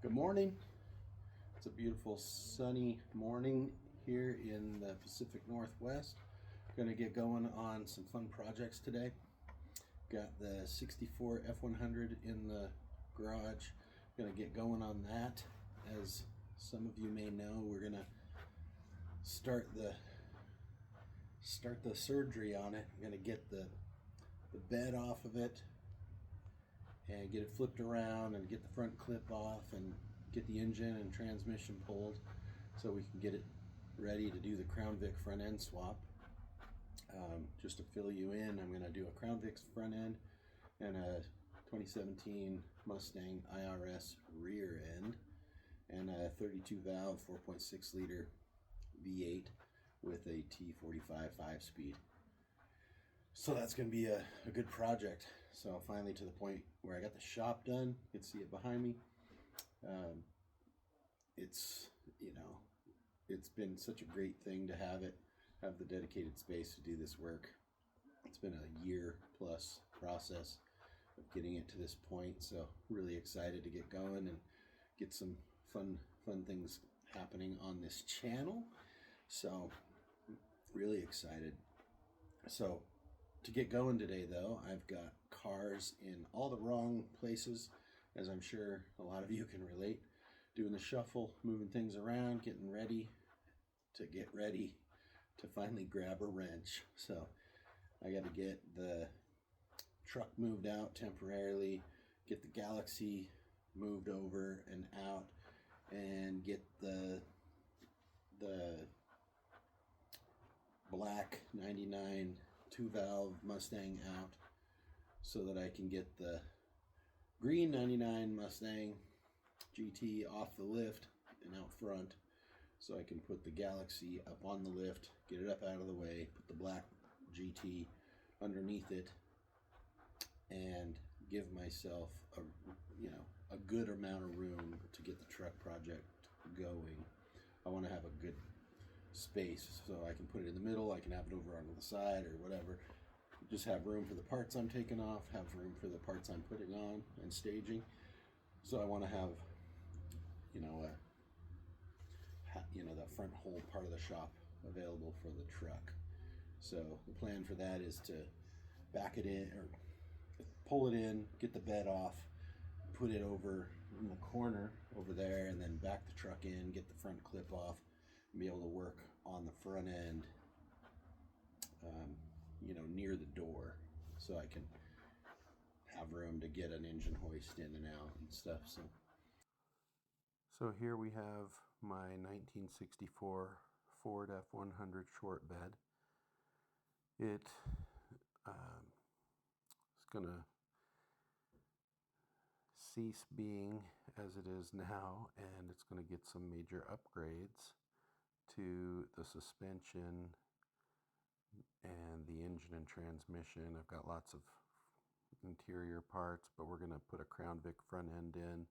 Good morning. It's a beautiful sunny morning here in the Pacific Northwest. Going to get going on some fun projects today. Got the 64 F100 in the garage. Going to get going on that. As some of you may know, we're going to start the surgery on it. I'm going to get the bed off of it and get it flipped around and get the front clip off and get the engine and transmission pulled so we can get it ready to do the Crown Vic front end swap. Just to fill you in, I'm going to do a Crown Vic front end and a 2017 Mustang IRS rear end and a 32 valve 4.6 liter V8 with a T45 5-speed. So that's going to be a good project. So finally to the point where I got the shop done. You can see it behind me. It's been such a great thing to have the dedicated space to do this work. It's been a year plus process of getting it to this point. So really excited to get going and get some fun things happening on this channel. So really excited. So to get going today though, I've got cars in all the wrong places, as I'm sure a lot of you can relate. Doing the shuffle, moving things around, getting ready to finally grab a wrench. So I got to get the truck moved out temporarily, get the Galaxy moved over and out, and get the black 99 2-valve Mustang out so that I can get the green 99 Mustang GT off the lift and out front, so I can put the Galaxy up on the lift, get it up out of the way, put the black GT underneath it, and give myself a good amount of room to get the truck project going. I want to have a good space so I can put it in the middle, I can have it over on the side or whatever. Just have room for the parts I'm taking off, have room for the parts I'm putting on and staging. So I want to have the front whole part of the shop available for the truck. So the plan for that is to back it in or pull it in, get the bed off, put it over in the corner over there, and then back the truck in, get the front clip off, and be able to work on the front end near the door, so I can have room to get an engine hoist in and out and stuff. So here we have my 1964 Ford F100 short bed. It is going to cease being as it is now, and it's going to get some major upgrades to the suspension and the engine and transmission. I've got lots of interior parts, but we're going to put a Crown Vic front end in,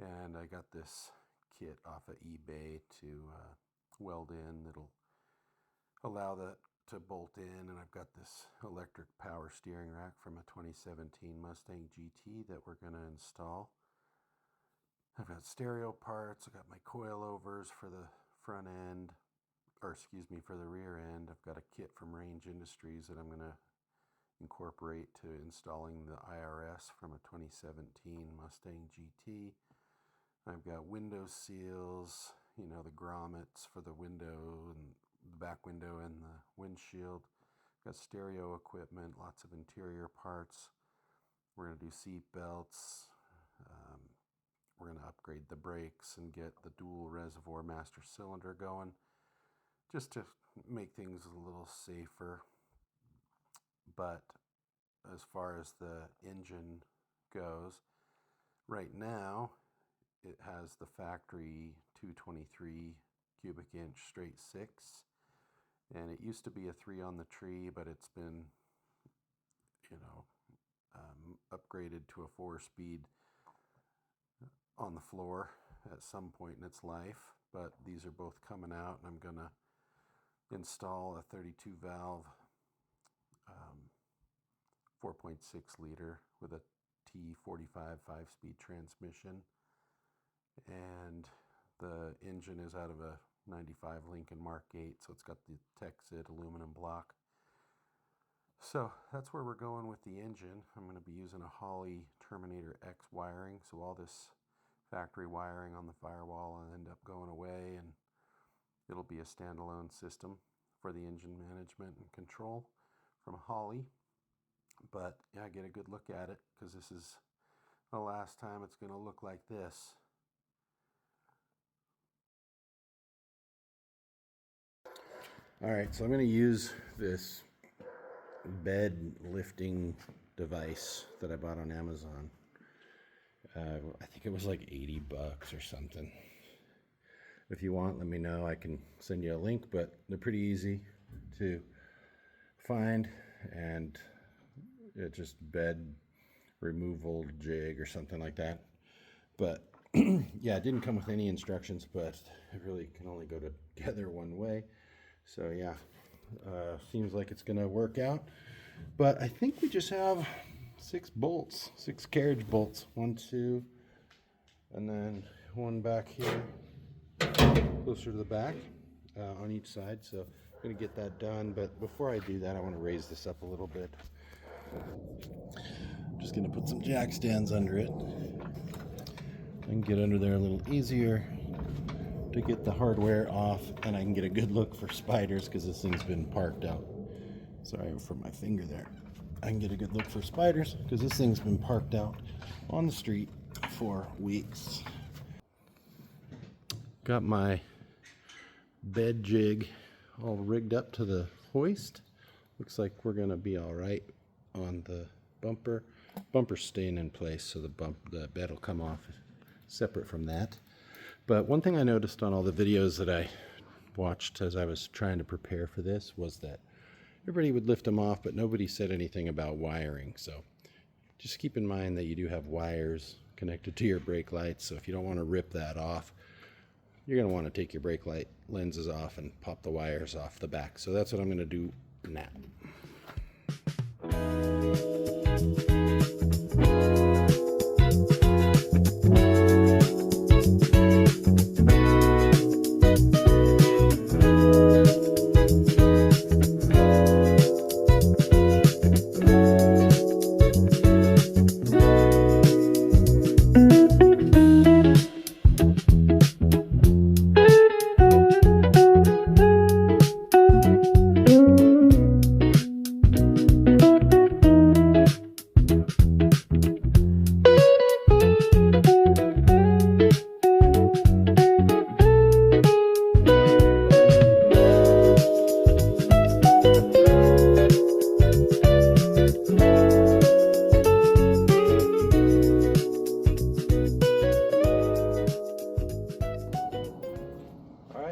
and I got this kit off of eBay to weld in that'll allow that to bolt in, and I've got this electric power steering rack from a 2017 Mustang GT that we're going to install. I've got stereo parts, I've got my coilovers for the front end, for the rear end. I've got a kit from Range Industries that I'm going to incorporate to installing the IRS from a 2017 Mustang GT. I've got window seals, the grommets for the window and the back window and the windshield. Got stereo equipment, lots of interior parts. We're going to do seat belts. We're going to upgrade the brakes and get the dual reservoir master cylinder going, just to make things a little safer. But as far as the engine goes, right now it has the factory 223 cubic inch straight 6, and it used to be a 3 on the tree, but it's been upgraded to a 4-speed on the floor at some point in its life. But these are both coming out, and I'm gonna install a 32 valve 4.6 liter with a T45 5-speed transmission and the engine is out of a 95 Lincoln Mark 8, so it's got the Texit aluminum block. So that's where we're going with the engine. I'm going to be using a Holley Terminator X wiring, so all this factory wiring on the firewall will end up going away, and it'll be a standalone system for the engine management and control from Holley. But yeah, get a good look at it, because this is the last time it's going to look like this. All right, so I'm going to use this bed lifting device that I bought on Amazon. I think it was like 80 bucks or something. If you want, let me know. I can send you a link, but they're pretty easy to find, and it's just bed removal jig or something like that. But yeah, it didn't come with any instructions, but it really can only go together one way. So yeah, seems like it's gonna work out. But I think we just have 6 bolts, 6 carriage bolts. 1, 2, and then one back here, closer to the back, on each side. So I'm gonna get that done. But before I do that, I want to raise this up a little bit. I'm just gonna put some jack stands under it. I can get under there a little easier to get the hardware off, and I can get a good look for spiders, because this thing's been parked out. Sorry for my finger there. I can get a good look for spiders because this thing's been parked out on the street for weeks. Got my bed jig all rigged up to the hoist. Looks like we're gonna be all right on the bumper. Bumper's staying in place, so the bed will come off separate from that. But one thing I noticed on all the videos that I watched as I was trying to prepare for this was that everybody would lift them off, but nobody said anything about wiring. So just keep in mind that you do have wires connected to your brake lights. So if you don't want to rip that off, you're going to want to take your brake light lenses off and pop the wires off the back. So that's what I'm going to do now.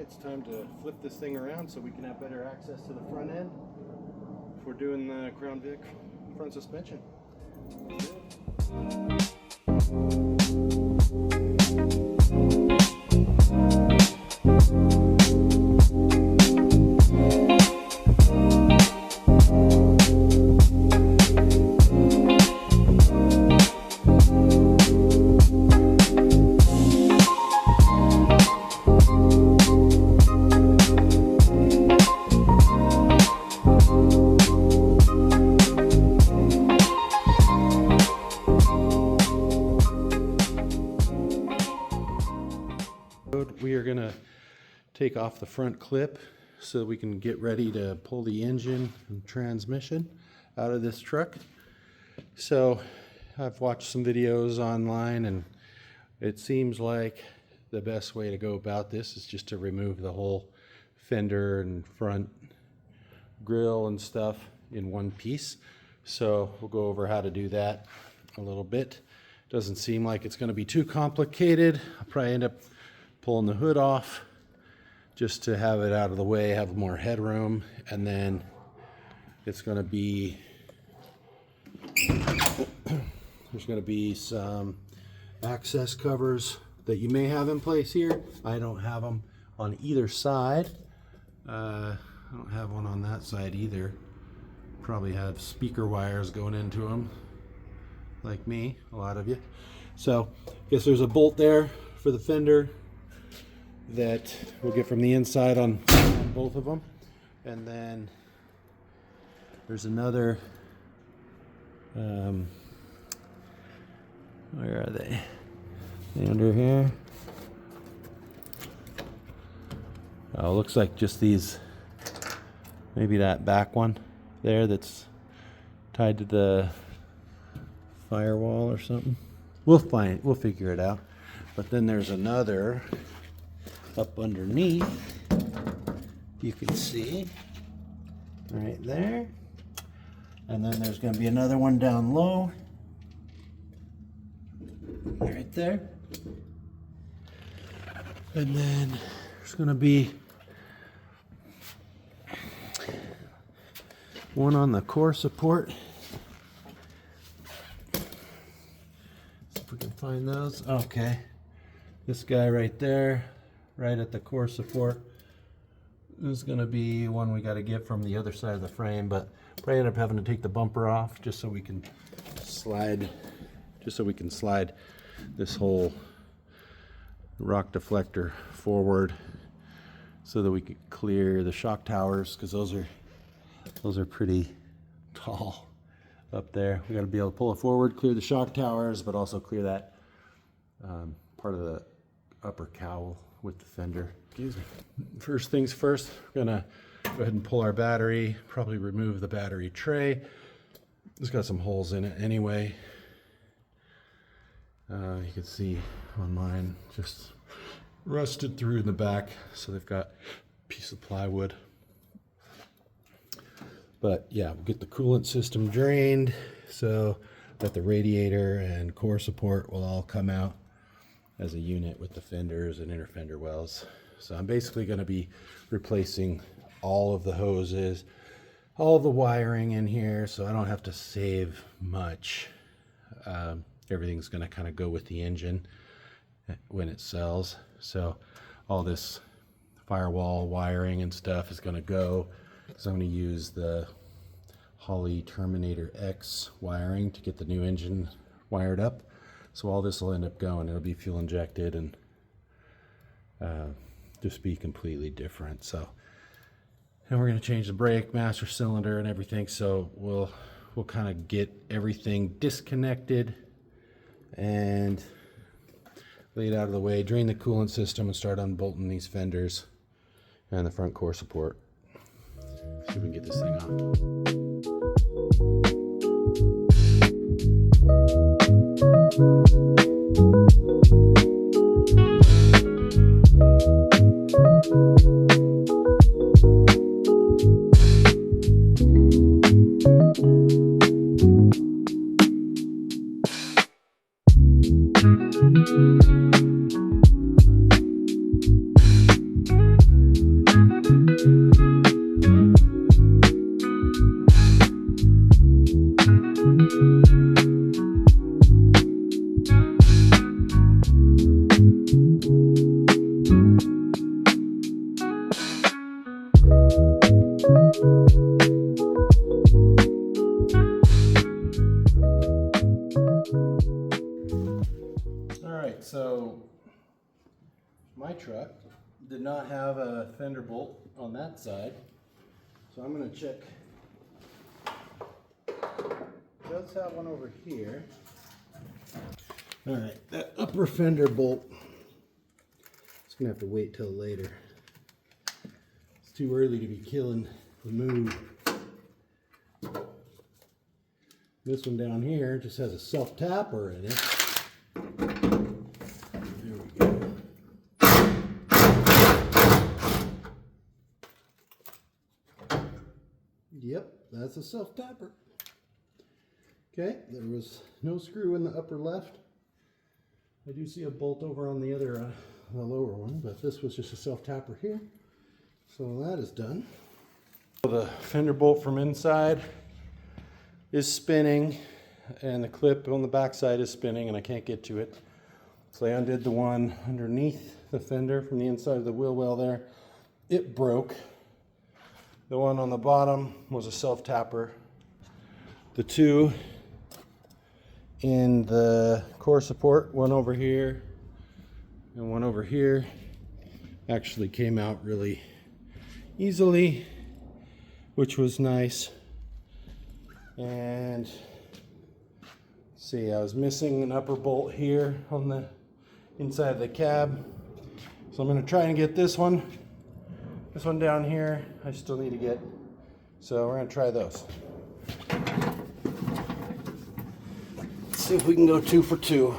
It's time to flip this thing around so we can have better access to the front end if we're doing the Crown Vic front suspension. We are going to take off the front clip so we can get ready to pull the engine and transmission out of this truck. So I've watched some videos online, and it seems like the best way to go about this is just to remove the whole fender and front grill and stuff in one piece. So we'll go over how to do that a little bit. Doesn't seem like it's going to be too complicated. I'll probably end up pulling the hood off just to have it out of the way, have more headroom, and then it's going to be there's going to be some access covers that you may have in place here. I don't have them on either side. I don't have one on that side either. Probably have speaker wires going into them, like me, a lot of you. So I guess there's a bolt there for for the fender that we'll get from the inside on both of them. And then there's another, where are they? They under here? Oh, looks like just these, maybe that back one there that's tied to the firewall or something. We'll figure it out. But then there's another up underneath, you can see right there, and then there's going to be another one down low right there, and then there's going to be one on the core support. See if we can find those. Okay, this guy right there, right at the core support. This is going to be one we got to get from the other side of the frame, but probably end up having to take the bumper off just so we can slide this whole rock deflector forward so that we could clear the shock towers, because those are pretty tall up there. We got to be able to pull it forward, clear the shock towers, but also clear that part of the upper cowl with the fender. Excuse me. First things first, we're gonna go ahead and pull our battery, probably remove the battery tray. It's got some holes in it anyway. You can see on mine, just rusted through in the back, so they've got a piece of plywood. But yeah, we'll get the coolant system drained so that the radiator and core support will all come out as a unit with the fenders and inner fender wells. So I'm basically going to be replacing all of the hoses, all of the wiring in here, so I don't have to save much. Everything's going to kind of go with the engine when it sells. So all this firewall wiring and stuff is going to go, because I'm going to use the Holley Terminator X wiring to get the new engine wired up. So all this will end up going. It'll be fuel injected and just be completely different. So, and we're going to change the brake, master cylinder, and everything. So we'll kind of get everything disconnected and laid out of the way, drain the coolant system, and start unbolting these fenders and the front core support. See if we can get this thing on. So my truck did not have a fender bolt on that side, so I'm going to check. It does have one over here. All right, that upper fender bolt, it's going to have to wait till later. It's too early to be killing the move. This one down here just has a self-tapper in it. Yep, that's a self-tapper. Okay, there was no screw in the upper left. I do see a bolt over on the other, the lower one, but this was just a self-tapper here. So that is done. The fender bolt from inside is spinning, and the clip on the back side is spinning, and I can't get to it. So I undid the one underneath the fender from the inside of the wheel well there. It broke. The one on the bottom was a self-tapper. The two in the core support, one over here And one over here actually came out really easily, which was nice. And see, I was missing an upper bolt here on the inside of the cab. So I'm going to try and get this one down here. I still need to get, so we're going to try those. Let's see if we can go 2 for 2.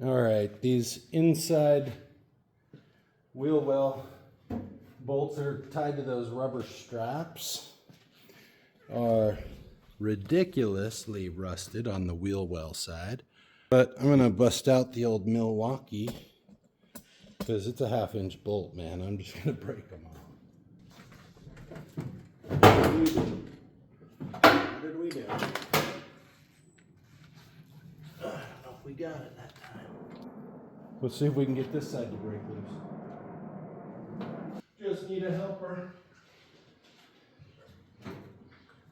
All right, these inside wheel well bolts are tied to those rubber straps are ridiculously rusted on the wheel well side. But I'm gonna bust out the old Milwaukee because it's a 1/2-inch bolt, man. I'm just gonna break them all. What did we do? I don't know if we got it that time. Let's see if we can get this side to break loose. Just need a helper.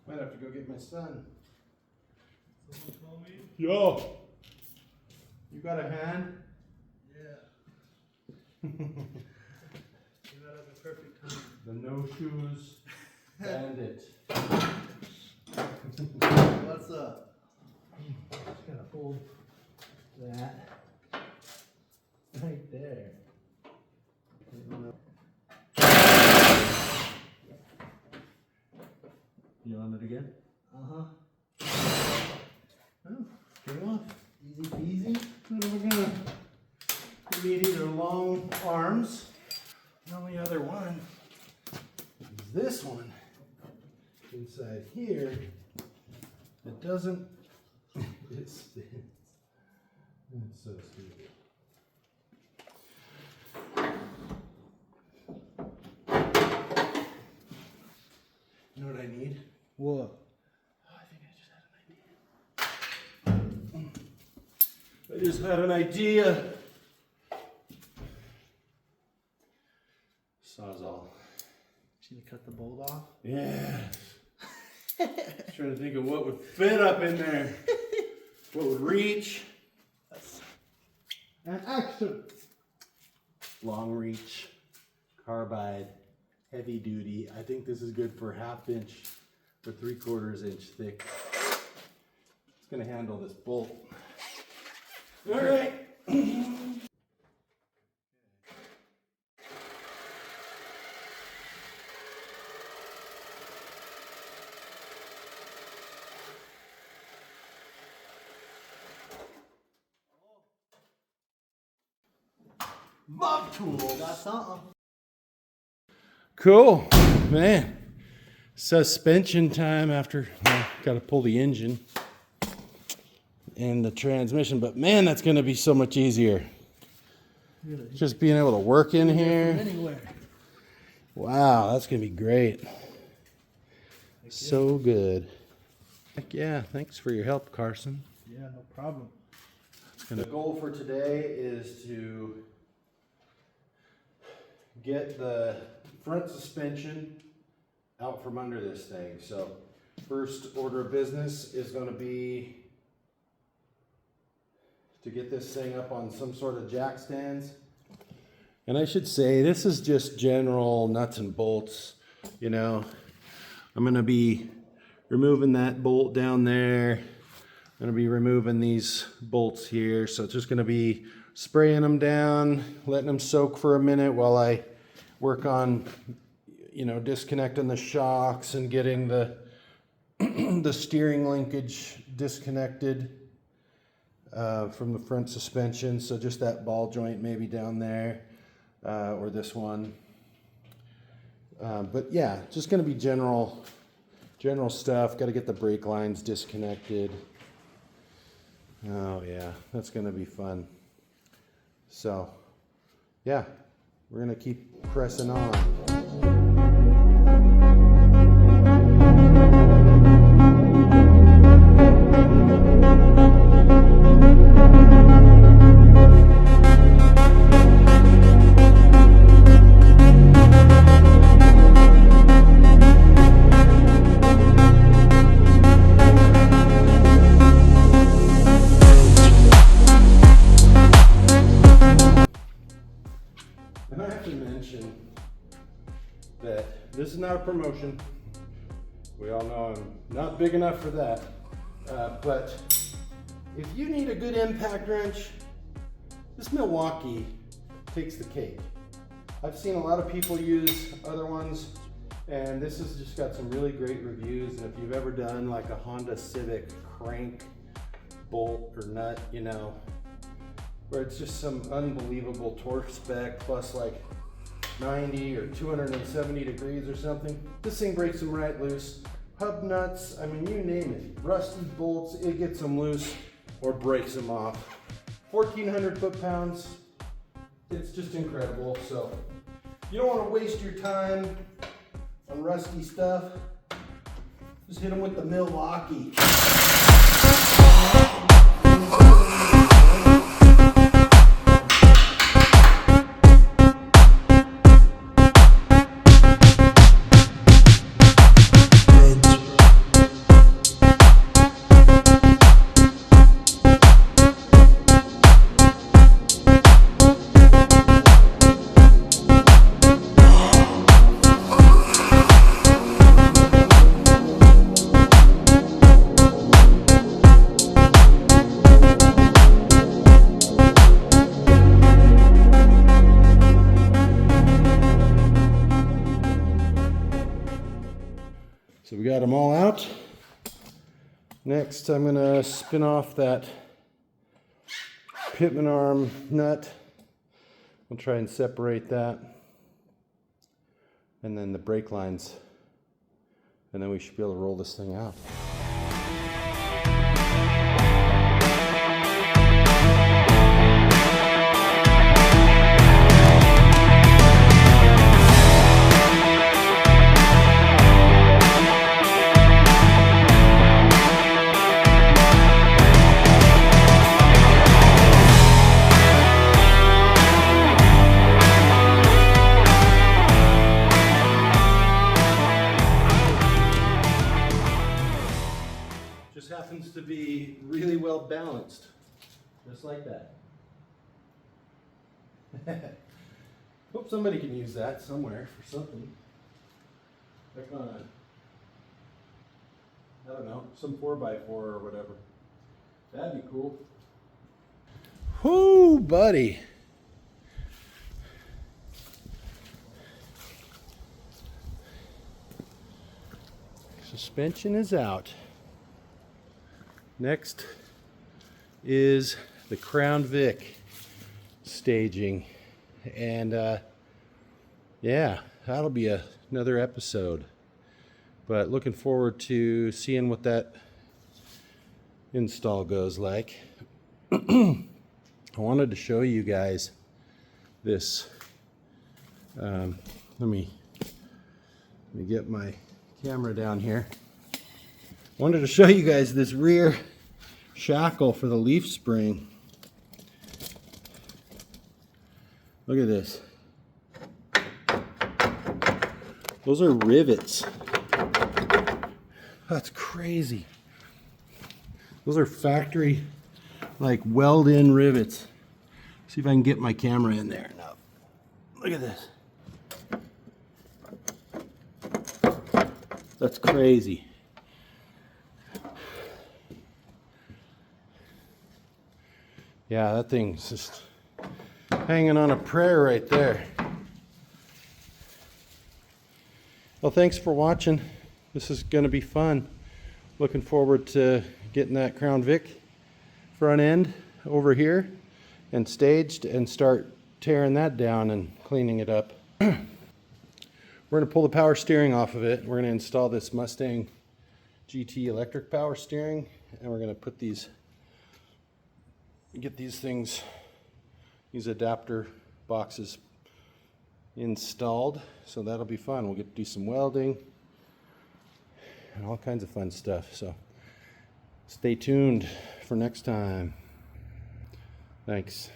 Might have to go get my son. Someone call me? Yo! You got a hand? Yeah. You got it at the perfect time. The no shoes bandit. What's up? Just gotta hold that right there. You on it again? Uh-huh. Oh, came off. Easy peasy. What are we gonna? We need either long arms. The only other one is this one inside here. It doesn't. It spins. It's so stupid. You know what I need? What? Oh, I think I just had an idea. Sawzall. Should you cut the bolt off? Yeah. Trying to think of what would fit up in there. What would reach. And action. Long reach, carbide, heavy duty. I think this is good for 1/2 inch or 3/4 inch thick. It's gonna handle this bolt. All right. Mob tools. Got something. Cool, man. Suspension time after, well, got to pull the engine and the transmission, but man, that's going to be so much easier. Just being able to work in here. Anywhere. Wow, that's going to be great. So good. Heck yeah, thanks for your help, Carson. Yeah, no problem. The goal for today is to get the front suspension out from under this thing. So first order of business is going to be to get this thing up on some sort of jack stands. And I should say this is just general nuts and bolts. You know, I'm going to be removing that bolt down there. I'm going to be removing these bolts here. So it's just going to be spraying them down, letting them soak for a minute while I work on, you know, disconnecting the shocks and getting the the steering linkage disconnected from the front suspension. So just that ball joint maybe down there or this one. But yeah, just going to be general stuff. Got to get the brake lines disconnected. Oh yeah, that's going to be fun. So yeah, we're going to keep pressing on. not a promotion. We all know I'm not big enough for that. But if you need a good impact wrench, this Milwaukee takes the cake. I've seen a lot of people use other ones, and this has just got some really great reviews. And if you've ever done like a Honda Civic crank bolt or nut, you know, where it's just some unbelievable torque spec plus like 90 or 270 degrees or something, this thing breaks them right loose. Hub nuts, I mean, you name it. Rusty bolts, it gets them loose or breaks them off. 1,400 foot-pounds, it's just incredible. So you don't want to waste your time on rusty stuff. Just hit them with the Milwaukee. So we got them all out. Next, I'm gonna spin off that pitman arm nut. I'll try and separate that. And then the brake lines. And then we should be able to roll this thing out. Just happens to be really well balanced, just like that. Hope somebody can use that somewhere for something. Like on I don't know, some 4x4 or whatever. That'd be cool. Whoo, buddy. Suspension is out. Next is the Crown Vic staging, and yeah, that'll be another episode, but looking forward to seeing what that install goes like. I wanted to show you guys this. Let me get my camera down here. Wanted to show you guys this rear shackle for the leaf spring. Look at this. Those are rivets. That's crazy. Those are factory, like weld-in rivets. See if I can get my camera in there. No. Look at this. That's crazy. Yeah, that thing's just hanging on a prayer right there. Well, thanks for watching. This is going to be fun. Looking forward to getting that Crown Vic front end over here and staged and start tearing that down and cleaning it up. We're going to pull the power steering off of it. We're going to install this Mustang GT electric power steering, and we're going to put these, get these things, these adapter boxes installed. So that'll be fun. We'll get to do some welding and all kinds of fun stuff. So stay tuned for next time. Thanks.